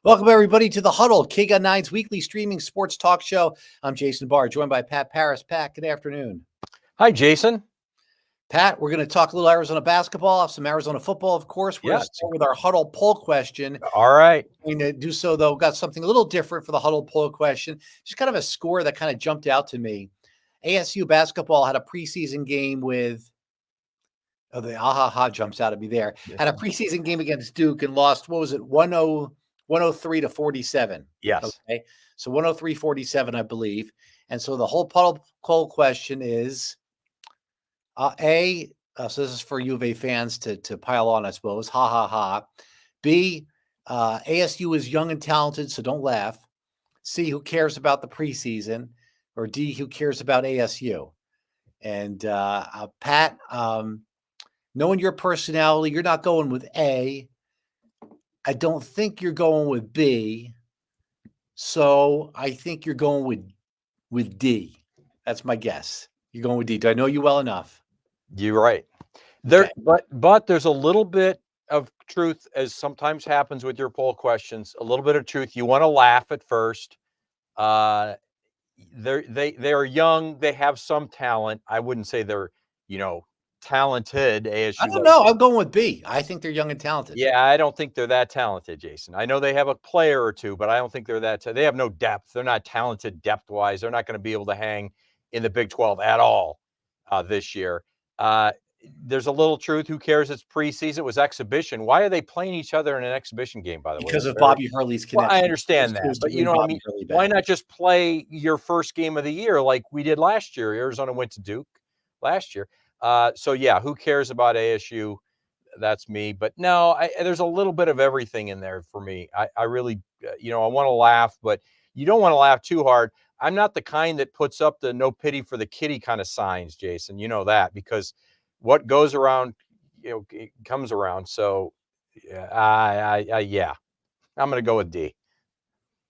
Welcome, everybody, to the Huddle, KGUN9's weekly streaming sports talk show. I'm Jason Barr, joined by Pat Paris. Pat, good afternoon. Hi, Jason. Pat, we're going to talk a little Arizona basketball, some Arizona football, of course. We're going to start with our Huddle poll question. All right. We're going to do so, though. Got something a little different for the Huddle poll question. Just kind of a score that kind of jumped out to me. ASU Basketball had a preseason game with the AHA jumps out at me there. Had a preseason game against Duke and lost, what was it, 103 to 47. Yes. Okay. So 103-47, I believe. And so the whole poll question is, so this is for U of A fans to pile on, I suppose. Ha, ha, ha. B, ASU is young and talented, so don't laugh. C, who cares about the preseason? Or D, who cares about ASU? And Pat, knowing your personality, you're not going with A. I don't think you're going with B. So I think you're going with D. That's my guess. You're going with D. Do I know you well enough? You're right. There, okay. But there's a little bit of truth, as sometimes happens with your poll questions. A little bit of truth. You want to laugh at first. They are young. They have some talent. I wouldn't say they're talented. ASU. I don't know. I'm going with B. I think they're young and talented. Yeah, I don't think they're that talented, Jason. I know they have a player or two, but I don't think they're that. They have no depth. They're not talented depth-wise. They're not going to be able to hang in the Big 12 at all this year. There's a little truth. Who cares? It's preseason. It was exhibition. Why are they playing each other in an exhibition game, by the way? Because of Bobby Hurley's connection. Well, I understand that, but you know what I mean? Why not just play your first game of the year like we did last year? Arizona went to Duke last year. So, yeah, who cares about ASU? That's me. But no, there's a little bit of everything in there for me. I really, I want to laugh, but you don't want to laugh too hard. I'm not the kind that puts up the no pity for the kitty kind of signs, Jason. You know that, because what goes around, it comes around. So, yeah, I'm going to go with D.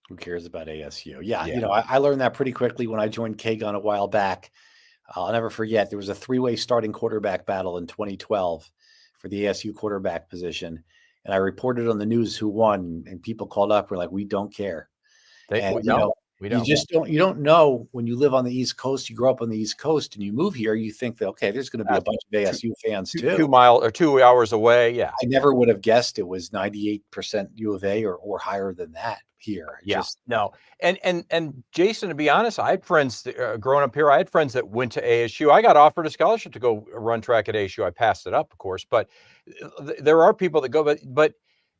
Who cares about ASU? Yeah. I learned that pretty quickly when I joined KGUN a while back. I'll never forget. There was a three-way starting quarterback battle in 2012 for the ASU quarterback position. And I reported on the news who won, and people called up. We're like, we don't care. We don't. You don't know when you live on the East Coast, you grow up on the East Coast and you move here, you think that, okay, there's going to be a bunch of ASU fans too. 2 hours away. Yeah. I never would have guessed it was 98% U of A or higher than that here. No. And Jason, to be honest, I had friends growing up here. I had friends that went to ASU. I got offered a scholarship to go run track at ASU. I passed it up, of course, but there are people that go, but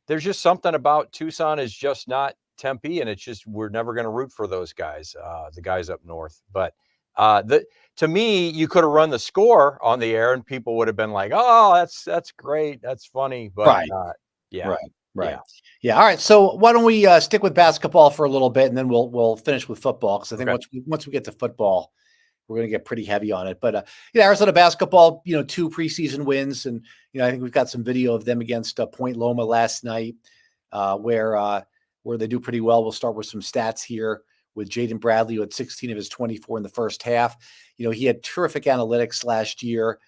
there's just something about Tucson is just not Tempe, and it's just, we're never going to root for those guys, the guys up north. But to me, you could have run the score on the air and people would have been like, oh, that's great, that's funny. But right. All right, so why don't we stick with basketball for a little bit, and then we'll finish with football, because I think once we get to football, we're going to get pretty heavy on it. But Arizona basketball, 2 preseason wins, and I think we've got some video of them against Point Loma last night, where they do pretty well. We'll start with some stats here with Jaden Bradley, who had 16 of his 24 in the first half. He had terrific analytics last year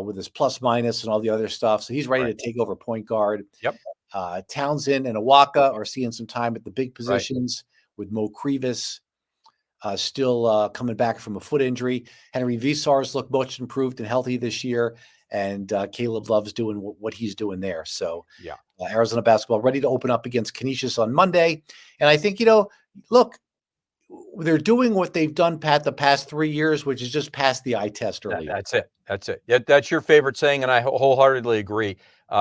with his plus minus and all the other stuff. So he's ready to take over point guard. Yep. Townsend and Awaka are seeing some time at the big positions with Mo Krivas still coming back from a foot injury. Henry Visar's looked much improved and healthy this year. And Caleb Love's doing what he's doing there. So Arizona basketball ready to open up against Canisius on Monday. And I think, look, they're doing what they've done, Pat, the past 3 years, which is just pass the eye test early. That's it. That's your favorite saying, and I wholeheartedly agree.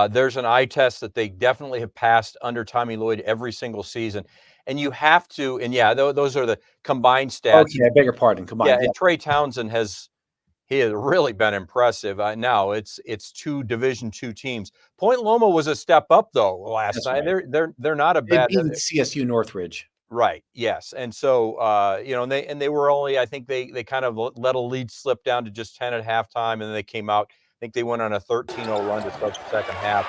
There's an eye test that they definitely have passed under Tommy Lloyd every single season. And you have to, and those are the combined stats. Okay, I beg your pardon. Combined. Yeah, and Trey Townsend has really been impressive. Now it's 2 Division II teams. Point Loma was a step up though last night. Right. They're not a bad. They beat CSU Northridge. Right. Yes. And so and they were only, I think they kind of let a lead slip down to just 10 at halftime, and then they came out. I think they went on a 13-0 run to start the second half.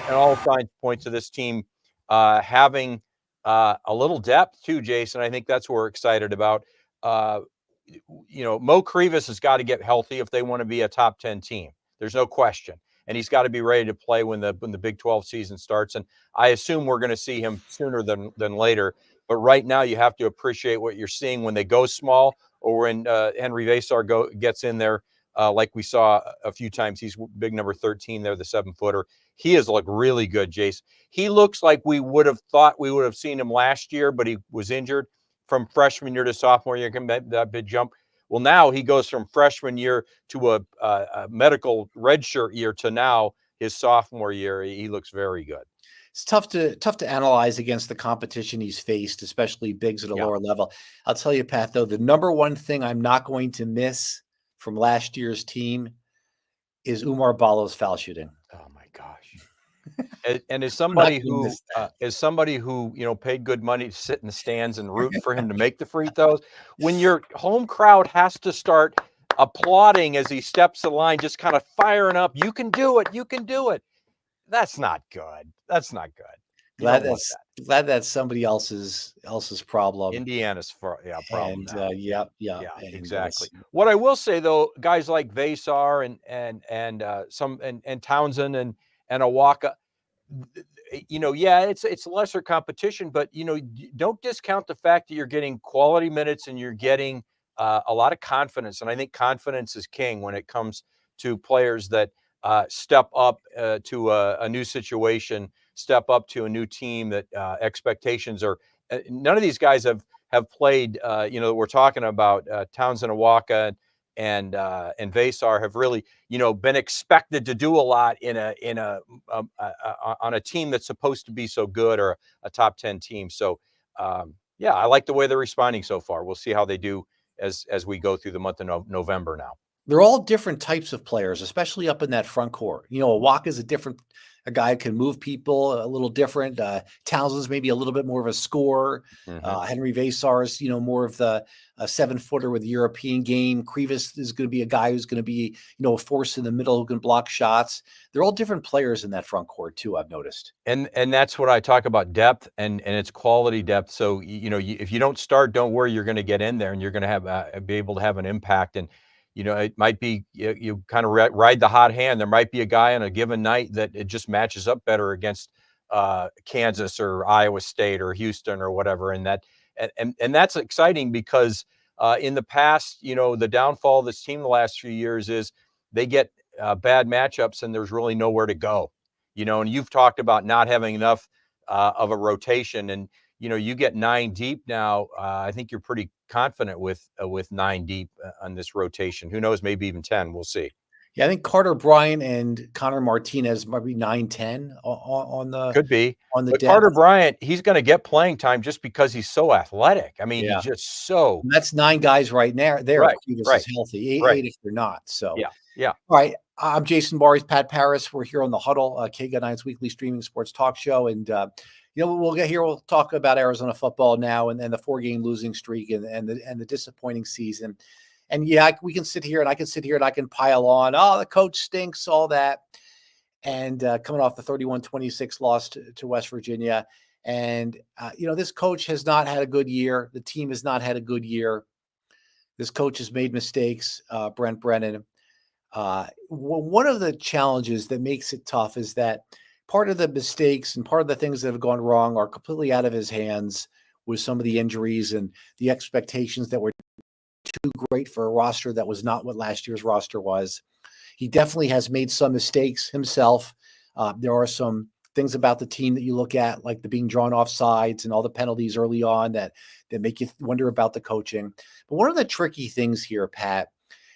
And all signs point to this team having a little depth too, Jason. I think that's what we're excited about. Mo Krivas has got to get healthy if they want to be a top 10 team. There's no question. and he's got to be ready to play when the Big 12 season starts. And I assume we're going to see him sooner than later. But right now, you have to appreciate what you're seeing when they go small, or when Henry Vesar gets in there, like we saw a few times. He's big number 13 there, the 7-footer. He has looked really good, Jace. He looks like we would have thought we would have seen him last year, but he was injured from freshman year to sophomore year, that big jump. Well, now he goes from freshman year to a medical redshirt year to now his sophomore year. He looks very good. It's tough to analyze against the competition he's faced, especially bigs at a lower level. I'll tell you, Pat, though, the number one thing I'm not going to miss from last year's team is Umar Balo's foul shooting. Oh my gosh. And as somebody who paid good money to sit in the stands and root for him to make the free throws, when your home crowd has to start applauding as he steps the line, just kind of firing up, you can do it, you can do it. That's not good. That's not good. Glad that's somebody else's problem. Indiana's problem. And yeah, exactly. What I will say though, guys like Vesar and Townsend and Awaka, it's lesser competition, but don't discount the fact that you're getting quality minutes and you're getting a lot of confidence. And I think confidence is king when it comes to players that step up to a new situation, step up to a new team that expectations are. None of these guys have played. We're talking about Townsend, Awaka, and Vesar have really been expected to do a lot on a team that's supposed to be so good, or a top 10 team. So I like the way they're responding so far. We'll see how they do as we go through the month of November now. They're all different types of players, especially up in that front court. Awaka is a guy who can move people a little different. Townsend's maybe a little bit more of a scorer. Henry Vesar is, more of the 7-footer with the European game. Krivas is going to be a guy who's going to be, a force in the middle who can block shots. They're all different players in that front court too, I've noticed. And that's what I talk about, depth, and it's quality depth. So, if you don't start, don't worry, you're going to get in there and you're going to have be able to have an impact. And it might be you kind of ride the hot hand. There might be a guy on a given night that it just matches up better against Kansas or Iowa State or Houston or whatever. And that's exciting because in the past, the downfall of this team the last few years is they get bad matchups and there's really nowhere to go. And you've talked about not having enough of a rotation, and you get 9 deep now. I think you're pretty confident with 9 deep on this rotation. Who knows? Maybe even 10. We'll see. Yeah, I think Carter Bryant and Connor Martinez might be 9-10 on the could be on the but depth. Carter Bryant, he's going to get playing time just because he's so athletic. I mean, he's just so. And that's 9 guys right now. There, right, is healthy. 8 if they're not. So yeah. All right. I'm Jason Barry's Pat Paris. We're here on the Huddle, KGUT9's weekly streaming sports talk show, and we'll get here. We'll talk about Arizona football now and the 4-game losing streak and the disappointing season. And we can sit here and I can sit here and I can pile on. Oh, the coach stinks, all that. And coming off the 31-26 loss to West Virginia. And, this coach has not had a good year. The team has not had a good year. This coach has made mistakes, Brent Brennan. One of the challenges that makes it tough is that part of the mistakes and part of the things that have gone wrong are completely out of his hands with some of the injuries and the expectations that were too great for a roster that was not what last year's roster was. He definitely has made some mistakes himself. There are some things about the team that you look at, like the being drawn off sides and all the penalties early on that make you wonder about the coaching. But one of the tricky things here, Pat,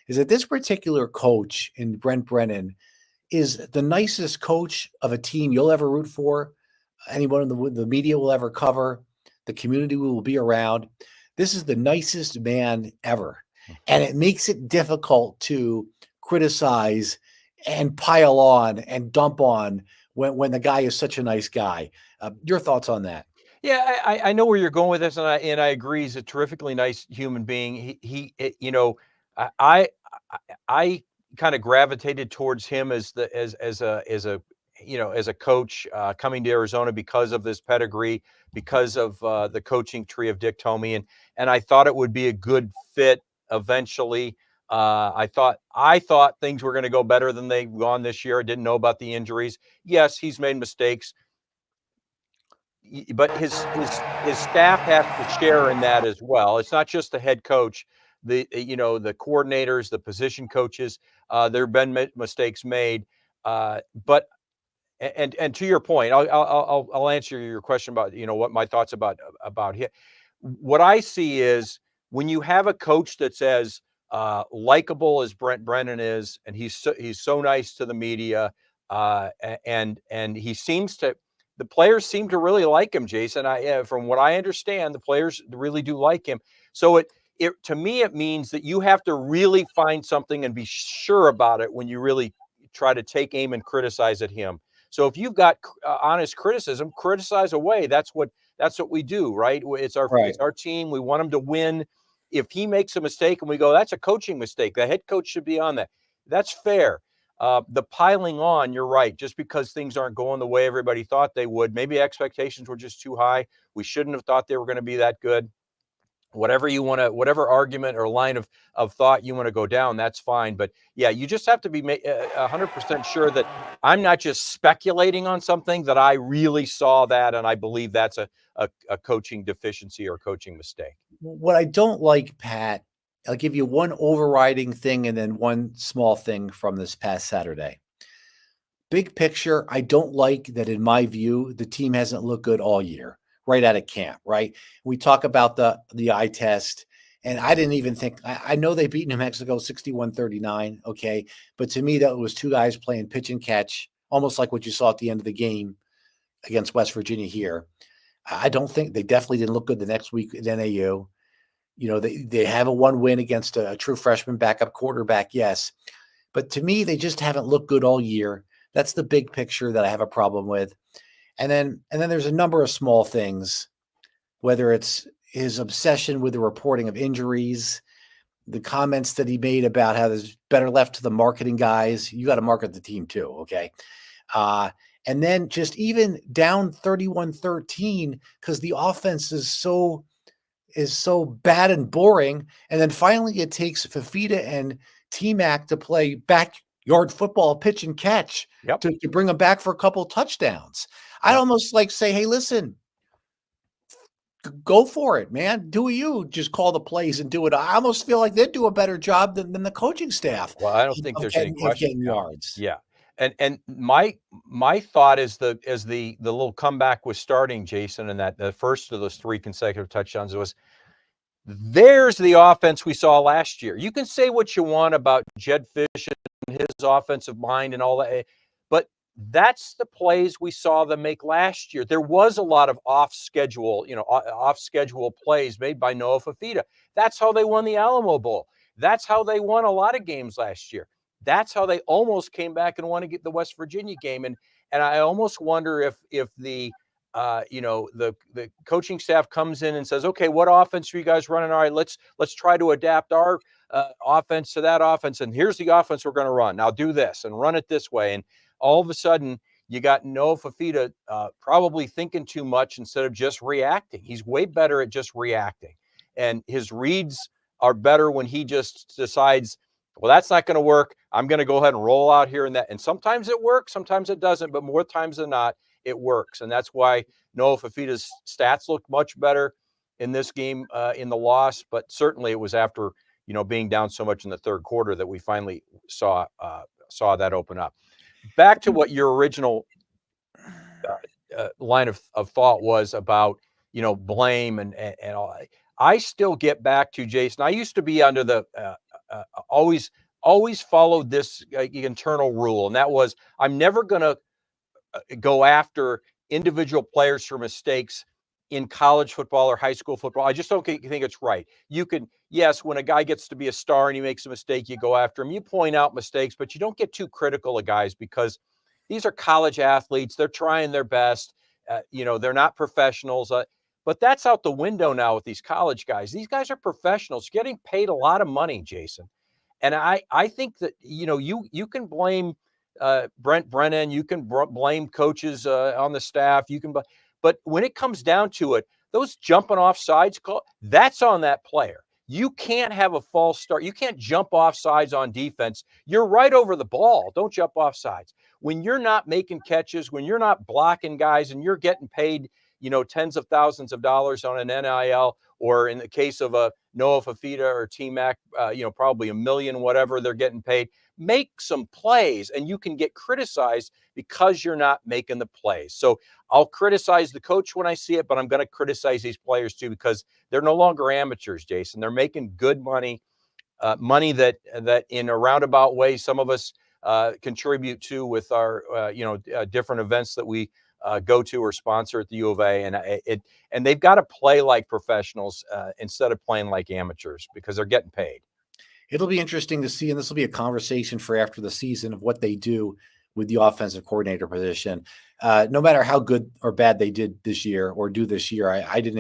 is that this particular coach in Brent Brennan is the nicest coach of a team you'll ever root for, anyone in the media will ever cover, the community will be around. This is the nicest man ever. And it makes it difficult to criticize and pile on and dump on when the guy is such a nice guy. Your thoughts on that? Yeah, I know where you're going with this, and I agree. He's a terrifically nice human being. I kind of gravitated towards him as a coach coming to Arizona because of this pedigree, because of the coaching tree of Dick Tomey, and I thought it would be a good fit eventually. I thought things were going to go better than they've gone this year. I didn't know about the injuries. Yes, he's made mistakes, but his staff has to share in that as well. It's not just the head coach, the coordinators, the position coaches. There have been mistakes made, but and to your point, I'll answer your question about what my thoughts about him. What I see is when you have a coach that's as likable as Brent Brennan is, and he's so nice to the media, and he seems to. The players seem to really like him, Jason. From what I understand, the players really do like him. So it to me, it means that you have to really find something and be sure about it when you really try to take aim and criticize at him. So if you've got honest criticism, criticize away. That's what we do, right? It's our team. We want them to win. If he makes a mistake and we go, that's a coaching mistake. The head coach should be on that. That's fair. The piling on, you're right. Just because things aren't going the way everybody thought they would, maybe expectations were just too high. We shouldn't have thought they were going to be that good. Whatever argument or line of thought you want to go down, that's fine. But yeah, you just have to be 100% sure that I'm not just speculating on something, that I really saw that and I believe that's a coaching deficiency or coaching mistake. What I don't like, Pat, I'll give you one overriding thing and then one small thing from this past Saturday. Big picture, I don't like that, in my view, the team hasn't looked good all year, right out of camp, right? We talk about the eye test, and I didn't even think – I know they beat New Mexico 61-39, okay? But to me, that was two guys playing pitch and catch, almost like what you saw at the end of the game against West Virginia here. I don't think – they definitely didn't look good the next week at NAU. They have a one win against a true freshman backup quarterback, yes. But to me, they just haven't looked good all year. That's the big picture that I have a problem with. And then there's a number of small things, whether it's his obsession with the reporting of injuries, the comments that he made about how there's better left to the marketing guys. You got to market the team too, okay? And then just even down 31-13 because the offense is so bad and boring. And then finally it takes Fafita and T-Mac to play backyard football, pitch and catch to bring them back for a couple touchdowns. I'd almost like say, hey, listen, go for it, man. Do you just call the plays and do it? I almost feel like they'd do a better job than the coaching staff. Well, I don't think there's any question. Getting yards. Yeah. And my thought as the little comeback was starting, Jason, and that the first of those three consecutive touchdowns was, there's the offense we saw last year. You can say what you want about Jed Fish and his offensive mind and all that, but that's the plays we saw them make last year. There was a lot of off schedule plays made by Noah Fafita. That's how they won the Alamo Bowl. That's how they won a lot of games last year. That's how they almost came back and won to get the West Virginia game. And I almost wonder if the the coaching staff comes in and says, okay, what offense are you guys running? All right, let's try to adapt our offense to that offense. And here's the offense we're going to run. Now do this and run it this way. And all of a sudden you got Noah Fafita probably thinking too much instead of just reacting. He's way better at just reacting. And his reads are better when he just decides, well, that's not going to work. I'm going to go ahead and roll out here and that. And sometimes it works, sometimes it doesn't, but more times than not, it works. And that's why Noah Fafita's stats looked much better in this game in the loss. But certainly it was after, being down so much in the third quarter that we finally saw that open up. Back to what your original line of thought was about, blame and all. I still get back to, Jason, I used to be under the always followed this internal rule. And that was, I'm never going to go after individual players for mistakes in college football or high school football. I just don't think it's right. You can, yes, when a guy gets to be a star and he makes a mistake, you go after him. You point out mistakes, but you don't get too critical of guys because these are college athletes. They're trying their best. They're not professionals. But that's out the window now with these college guys. These guys are professionals getting paid a lot of money, Jason. And I think that, you can blame Brent Brennan, you can blame coaches on the staff, but when it comes down to it, those jumping off sides, that's on that player. You can't have a false start. You can't jump off sides on defense. You're right over the ball. Don't jump off sides. When you're not making catches, when you're not blocking guys and you're getting paid, tens of thousands of dollars on an NIL, or in the case of a Noah Fafita or T-Mac, probably $1 million, whatever they're getting paid, make some plays and you can get criticized because you're not making the plays. So I'll criticize the coach when I see it, but I'm going to criticize these players too, because they're no longer amateurs, Jason. They're making good money, money that in a roundabout way, some of us contribute to with our, different events that we go to or sponsor at the U of A. And they've got to play like professionals instead of playing like amateurs, because they're getting paid. It'll be interesting to see, and this will be a conversation for after the season of what they do with the offensive coordinator position. No matter how good or bad they did this year or do this year, I don't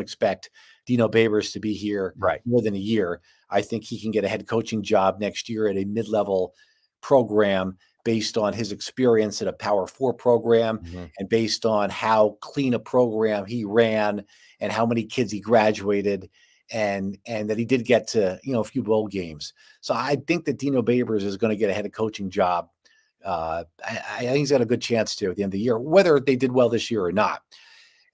expect Dino Babers to be here more than a year. I think he can get a head coaching job next year at a mid-level program based on his experience at a Power 4 program and based on how clean a program he ran and how many kids he graduated, and that he did get to, a few bowl games. So I think that Dino Babers is going to get a head coaching job. I think he's got a good chance to at the end of the year, whether they did well this year or not.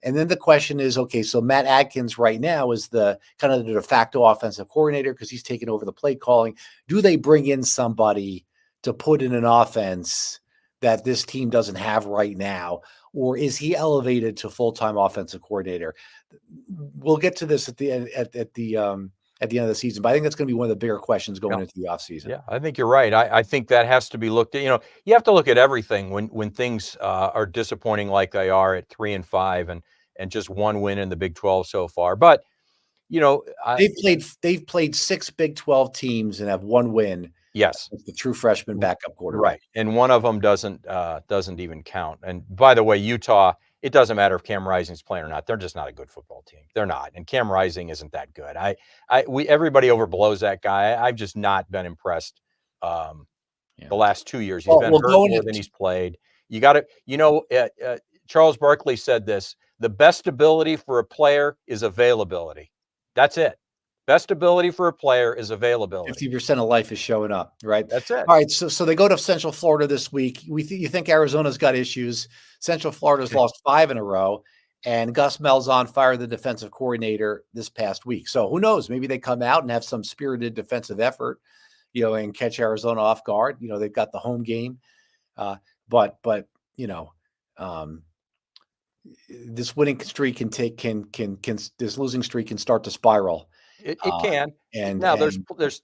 And then the question is, okay, so Matt Adkins right now is the kind of the de facto offensive coordinator because he's taken over the play calling. Do they bring in somebody to put in an offense that this team doesn't have right now, or is he elevated to full-time offensive coordinator? We'll get to this at the end of the season, but I think that's going to be one of the bigger questions going into the offseason. Yeah, I think you're right. I think that has to be looked at. You have to look at everything when things are disappointing like they are at 3-5 and just one win in the Big 12 so far. But they've played 6 Big 12 teams and have one win. Yes, with the true freshman backup quarterback. Right, and one of them doesn't even count. And by the way, Utah, it doesn't matter if Cam Rising's playing or not. They're just not a good football team. They're not, and Cam Rising isn't that good. Everybody overblows that guy. I've just not been impressed. The last 2 years, he's been hurt more than he's played. You got to, Charles Barkley said this: the best ability for a player is availability. That's it. Best ability for a player is availability. 50% of life is showing up, right? That's it. All right, so they go to Central Florida this week. You think Arizona's got issues? Central Florida's lost 5 in a row, and Gus Malzahn fired the defensive coordinator this past week. So who knows? Maybe they come out and have some spirited defensive effort, and catch Arizona off guard. They've got the home game, but this winning streak this losing streak can start to spiral. It can. And now there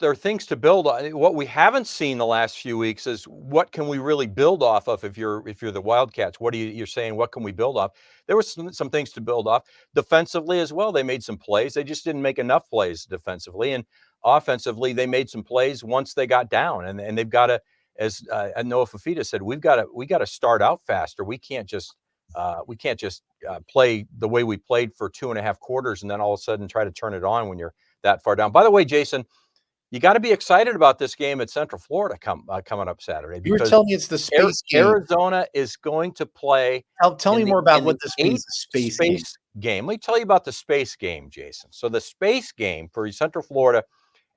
are things to build on. What we haven't seen the last few weeks is what can we really build off of if you're the Wildcats. What you're saying, what can we build off? There was some things to build off defensively as well. They made some plays. They just didn't make enough plays defensively, and offensively they made some plays once they got down. And they've got to, as Noah Fafita said, we got to start out faster. We can't just play the way we played for 2.5 quarters and then all of a sudden try to turn it on when you're that far down. By the way, Jason, you got to be excited about this game at Central Florida coming up Saturday. You were telling me it's the space game. Arizona is going to play. Tell me more about what this means. The space game. Let me tell you about the space game, Jason. So the space game for Central Florida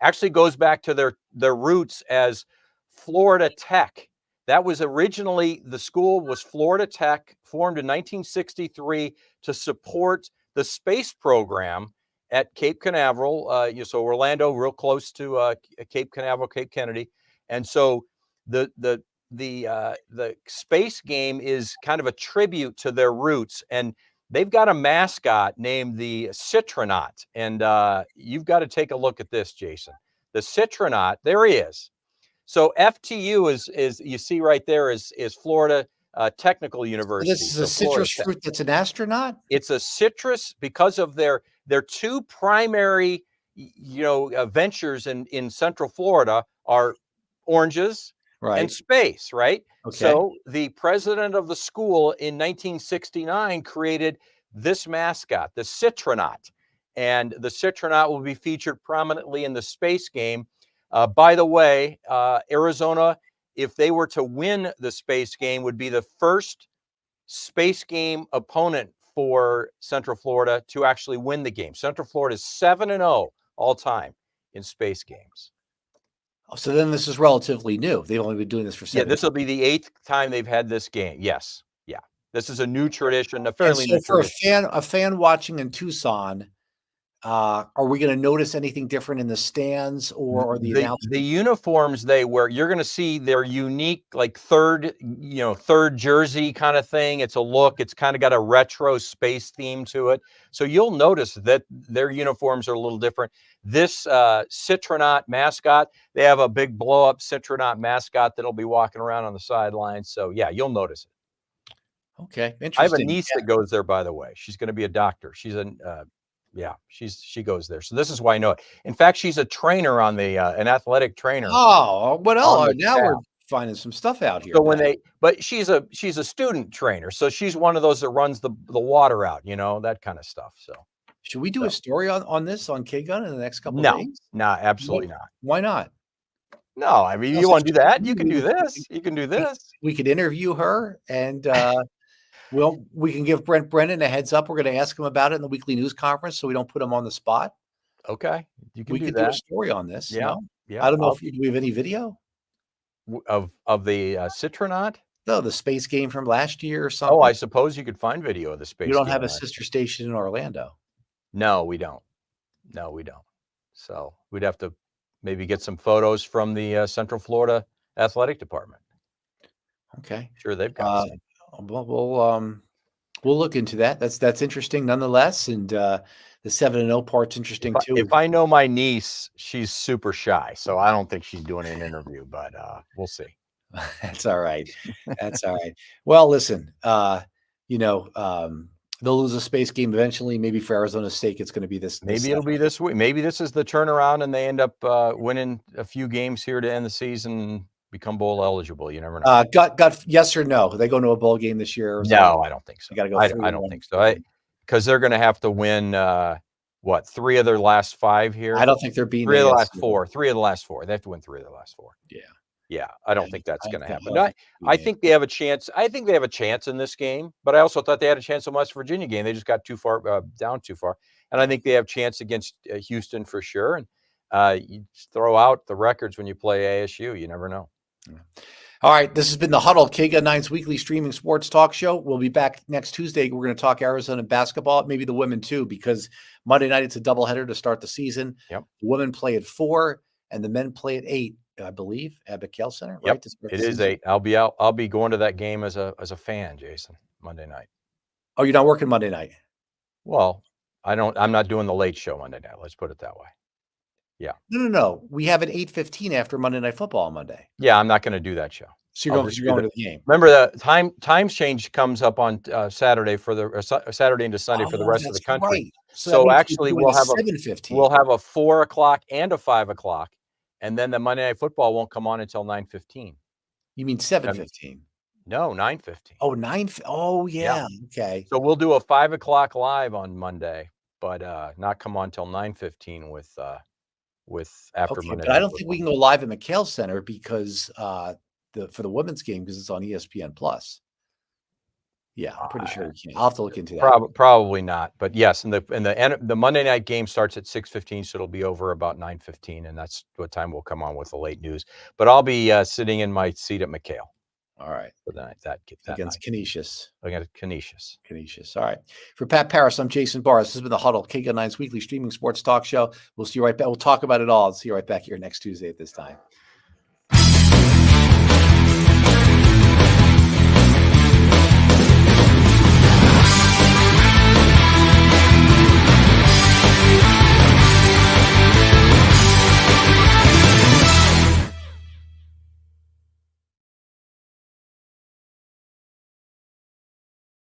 actually goes back to their roots as Florida Tech. That was originally, the school was Florida Tech, formed in 1963 to support the space program at Cape Canaveral. So Orlando, real close to Cape Canaveral, Cape Kennedy. And so the space game is kind of a tribute to their roots. And they've got a mascot named the Citronaut. And you've got to take a look at this, Jason. The Citronaut, there he is. So FTU is you see right there is Florida Technical University. This is a citrus fruit that's an astronaut? It's a citrus because of their 2 primary ventures in Central Florida are oranges and space, right? Okay. So the president of the school in 1969 created this mascot, the Citronaut, and the Citronaut will be featured prominently in the space game. By the way, Arizona, if they were to win the space game, would be the first space game opponent for Central Florida to actually win the game. Central Florida is 7-0 all time in space games. Oh, so then this is relatively new. They've only been doing this for 7 Yeah, this will be the 8th time they've had this game. Yes. Yeah. This is a new tradition, a And fairly so new for tradition. a fan watching in Tucson, are we gonna notice anything different in the stands or the The announcement? uniforms they wear, you're going to see their unique, like third jersey kind of thing. It's a look. It's kind of got a retro space theme to it. So you'll notice that their uniforms are a little different. This Citronaut mascot, they have a big blow up Citronaut mascot that'll be walking around on the sidelines. So yeah, you'll notice it. Okay, I have a interesting. niece that goes there, by the way. She's going to be a doctor. She's she goes there. So this is why I know it. In fact, she's a trainer on the an athletic trainer Oh, what on else? the Now staff. we're finding some stuff out here So now. but she's a student trainer. So she's one of those that runs the water out, that kind of stuff. So Should we do a story on this on K-Gun in the next couple of no, days? absolutely not. Why not? No, I mean, you want to do that? You can do this. You can do this. We could interview her and we can give Brent Brennan a heads up. We're going to ask him about it in the weekly news conference so we don't put him on the spot. Okay, you can We do could that. do a story on this. Yeah, No? yeah. I don't know do we have any video of the Citronaut. No, the space game from last year or something. Oh, I suppose you could find video of the space. You don't game have a sister station in Orlando. No, we don't. No, we don't. So we'd have to maybe get some photos from the Central Florida Athletic Department. Okay, sure they've got some. We'll look into that. That's interesting nonetheless, and the 7-0 part's interesting too. If I know my niece, she's super shy, so I don't think she's doing an interview, but we'll see. That's all right. That's all right. Well, listen, they'll lose a space game eventually. Maybe for Arizona State, it's going to be this. Maybe it'll be this week. Maybe this is the turnaround, and they end up winning a few games here to end the season, become bowl eligible. You never know. Got yes or no? They go to a bowl game this year? Arizona? No, I don't think so. Got to go. I don't think so. Because they're going to have to win 3 of their last 5 here. I don't think they're beating 3 of the last 4. 3 of the last 4. They have to win 3 of the last 4. Yeah. Yeah, I don't think that's going to happen. I think they have a chance. I think they have a chance in this game, but I also thought they had a chance in the West Virginia game. They just got too far down too far, and I think they have a chance against Houston for sure. And you throw out the records when you play ASU. You never know. All right, this has been the Huddle, KGUN9's weekly streaming sports talk show. We'll be back next Tuesday. We're going to talk Arizona basketball, maybe the women too, because Monday night it's a doubleheader to start the season. Yep. The women play at 4 and the men play at 8. I believe at McKale Center. Yep. Right? It is 8. I'll be out. I'll be going to that game as a fan, Jason, Monday night. Oh, you're not working Monday night? Well, I'm not doing the late show Monday night. Let's put it that way. Yeah. No. We have an 8:15 after Monday Night Football on Monday. Yeah, I'm not going to do that show. So you're going to the game. Remember, the times change comes up on Saturday for the Saturday into Sunday for the rest of the country. Right. So actually, we'll have 7:15. We'll have a 4 o'clock and a 5 o'clock. And then the Monday Night Football won't come on until 9:15. You mean 7:15? No, 9:15. Oh, 9. Oh, yeah. Okay. So we'll do a 5 o'clock live on Monday, but not come on till 9:15 with after Monday. But I don't think we can go live at McKale Center because for the women's game because it's on ESPN Plus. Yeah, I'm pretty sure we can. I'll have to look into that. Probably not, but yes, and the Monday night game starts at 6:15, so it'll be over about 9:15, and that's what time we'll come on with the late news. But I'll be sitting in my seat at McKale. All right. For that against Canisius. Against Canisius. All right. For Pat Paris, I'm Jason Barr. This has been the Huddle, KGUN9's weekly streaming sports talk show. We'll see you right back. We'll talk about it all. See you right back here next Tuesday at this time.